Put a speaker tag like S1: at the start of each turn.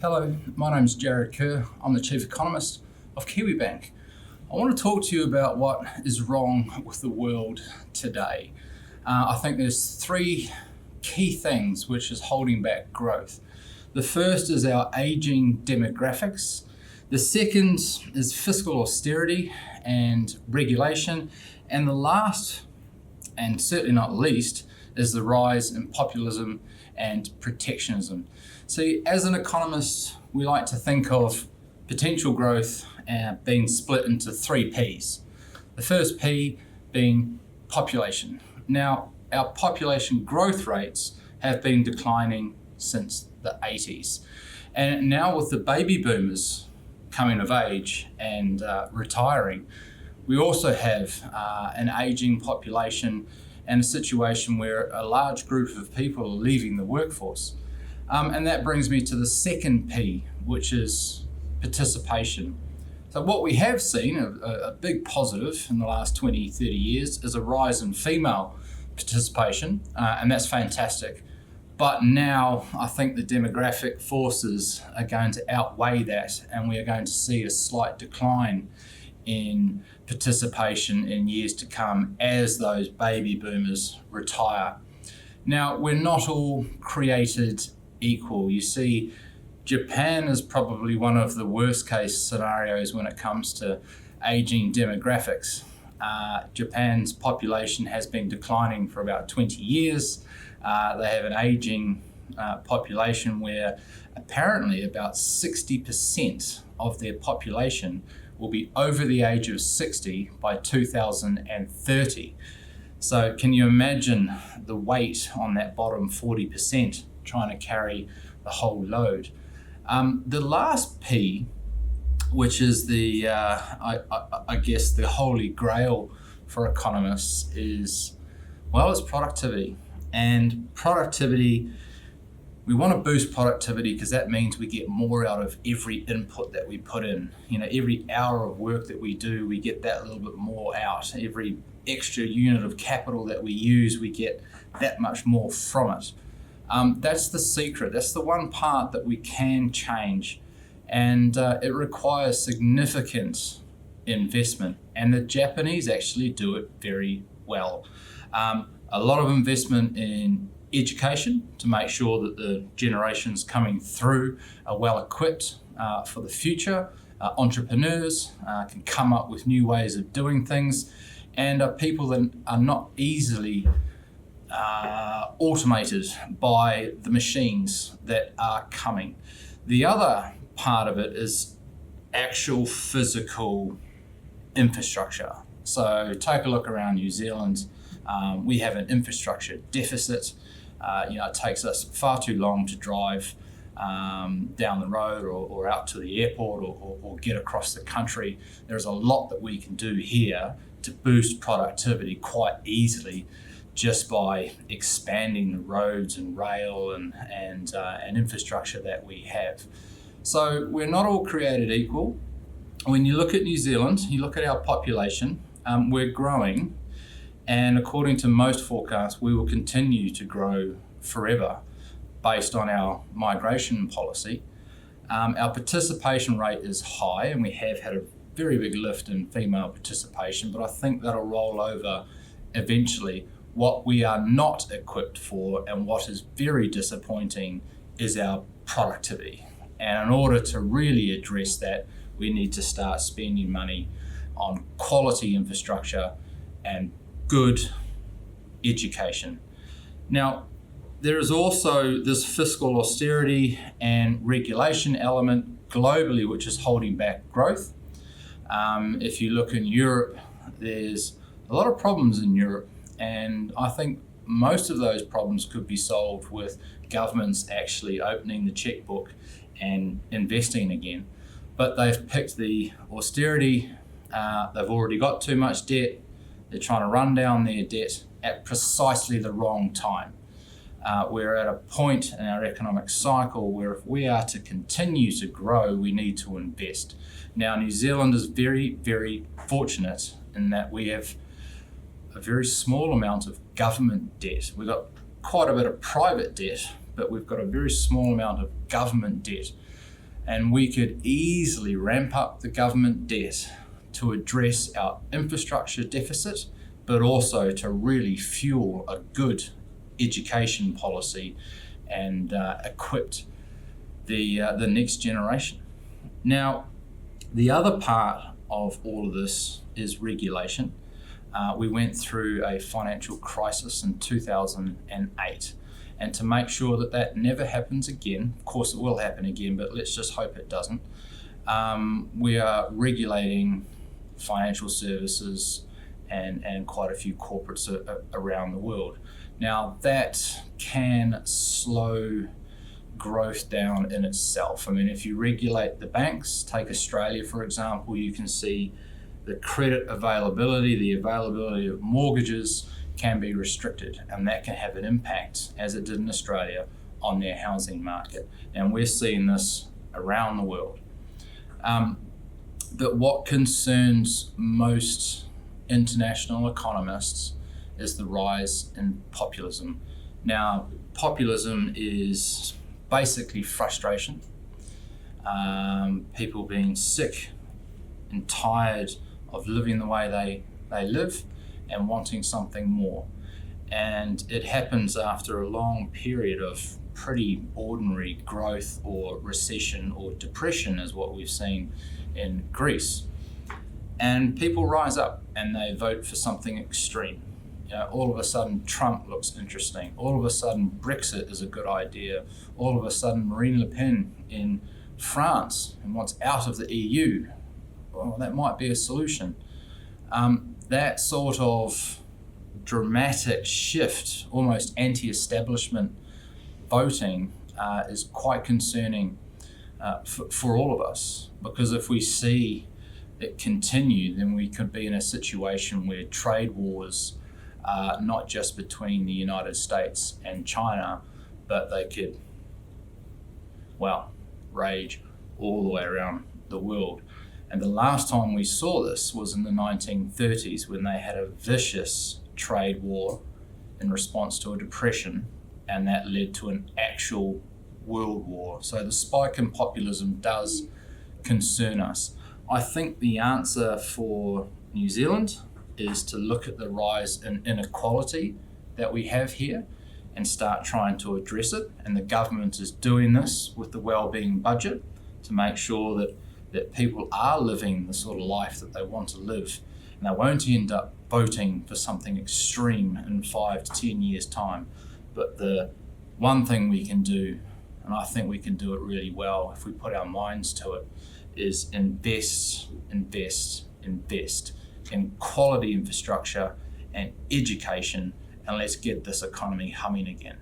S1: Hello, my name is Jarrod Kerr. I'm the Chief Economist of Kiwibank. I want to talk to you about what is wrong with the world today. I think there's three key things which is holding back growth. The first is our aging demographics. The second is fiscal austerity and regulation. And the last, and certainly not least, is the rise in populism and protectionism. See, as an economist, we like to think of potential growth being split into three P's. The first P being population. Now, our population growth rates have been declining since the 80s. And now with the baby boomers coming of age and retiring, we also have an aging population and a situation where a large group of people are leaving the workforce. And that brings me to the second P, which is participation. So what we have seen, a big positive in the last 20, 30 years, is a rise in female participation, and that's fantastic. But now I think the demographic forces are going to outweigh that, and we are going to see a slight decline in participation in years to come as those baby boomers retire. Now, we're not all created equal. You see, Japan is probably one of the worst case scenarios when it comes to aging demographics. Japan's population has been declining for about 20 years. They have an aging population where apparently about 60% of their population will be over the age of 60 by 2030. So can you imagine the weight on that bottom 40% trying to carry the whole load? The last P, which is the, I guess, the holy grail for economists is, well, it's productivity. And productivity, we want to boost productivity because that means we get more out of every input that we put in. You know, every hour of work that we do, we get that little bit more out. Every extra unit of capital that we use, we get that much more from it. That's the secret. That's the one part that we can change. And it requires significant investment. And the Japanese actually do it very well. A lot of investment in education to make sure that the generations coming through are well equipped for the future. Entrepreneurs can come up with new ways of doing things, and people that are not easily automated by the machines that are coming. The other part of it is actual physical infrastructure. So take a look around New Zealand. We have an infrastructure deficit. It takes us far too long to drive down the road or out to the airport or get across the country. There's a lot that we can do here to boost productivity quite easily just by expanding the roads and rail and infrastructure that we have. So we're not all created equal. When you look at New Zealand, you look at our population, we're growing. And according to most forecasts, we will continue to grow forever based on our migration policy. Our participation rate is high, and we have had a very big lift in female participation, but I think that'll roll over eventually. What we are not equipped for, and what is very disappointing, is our productivity. And in order to really address that, we need to start spending money on quality infrastructure and good education. Now, there is also this fiscal austerity and regulation element globally, which is holding back growth. If you look in Europe, there's a lot of problems in Europe, and I think most of those problems could be solved with governments actually opening the checkbook and investing again. But they've picked the austerity, they've already got too much debt. They're trying to run down their debt at precisely the wrong time. We're at a point in our economic cycle where if we are to continue to grow, we need to invest. Now, New Zealand is very, very fortunate in that we have a very small amount of government debt. We've got quite a bit of private debt, but we've got a very small amount of government debt. And we could easily ramp up the government debt to address our infrastructure deficit, but also to really fuel a good education policy and equip the next generation. Now, the other part of all of this is regulation. We went through a financial crisis in 2008. And to make sure that that never happens again, of course it will happen again, but let's just hope it doesn't, we are regulating financial services and quite a few corporates around the world. Now that can slow growth down in itself. I mean, if you regulate the banks, take Australia for example, you can see the credit availability, the availability of mortgages can be restricted, and that can have an impact, as it did in Australia, on their housing market. And we're seeing this around the world. But what concerns most international economists is the rise in populism. Now, populism is basically frustration, people being sick and tired of living the way they live and wanting something more. And it happens after a long period of pretty ordinary growth or recession or depression, is what we've seen in Greece. And people rise up and they vote for something extreme. All of a sudden Trump looks interesting. All of a sudden Brexit is a good idea. All of a sudden Marine Le Pen in France and wants out of the EU. Well, that might be a solution. That sort of dramatic shift, almost anti-establishment voting, is quite concerning for all of us, because if we see it continue, then we could be in a situation where trade wars, not just between the United States and China, but they could, rage all the way around the world. And the last time we saw this was in the 1930s, when they had a vicious trade war in response to a depression, and that led to an actual world war. So the spike in populism does concern us. I think the answer for New Zealand is to look at the rise in inequality that we have here and start trying to address it. And the government is doing this with the wellbeing budget to make sure that people are living the sort of life that they want to live, and they won't end up voting for something extreme in 5 to 10 years' time. But the one thing we can do, and I think we can do it really well if we put our minds to it, is invest in quality infrastructure and education, and let's get this economy humming again.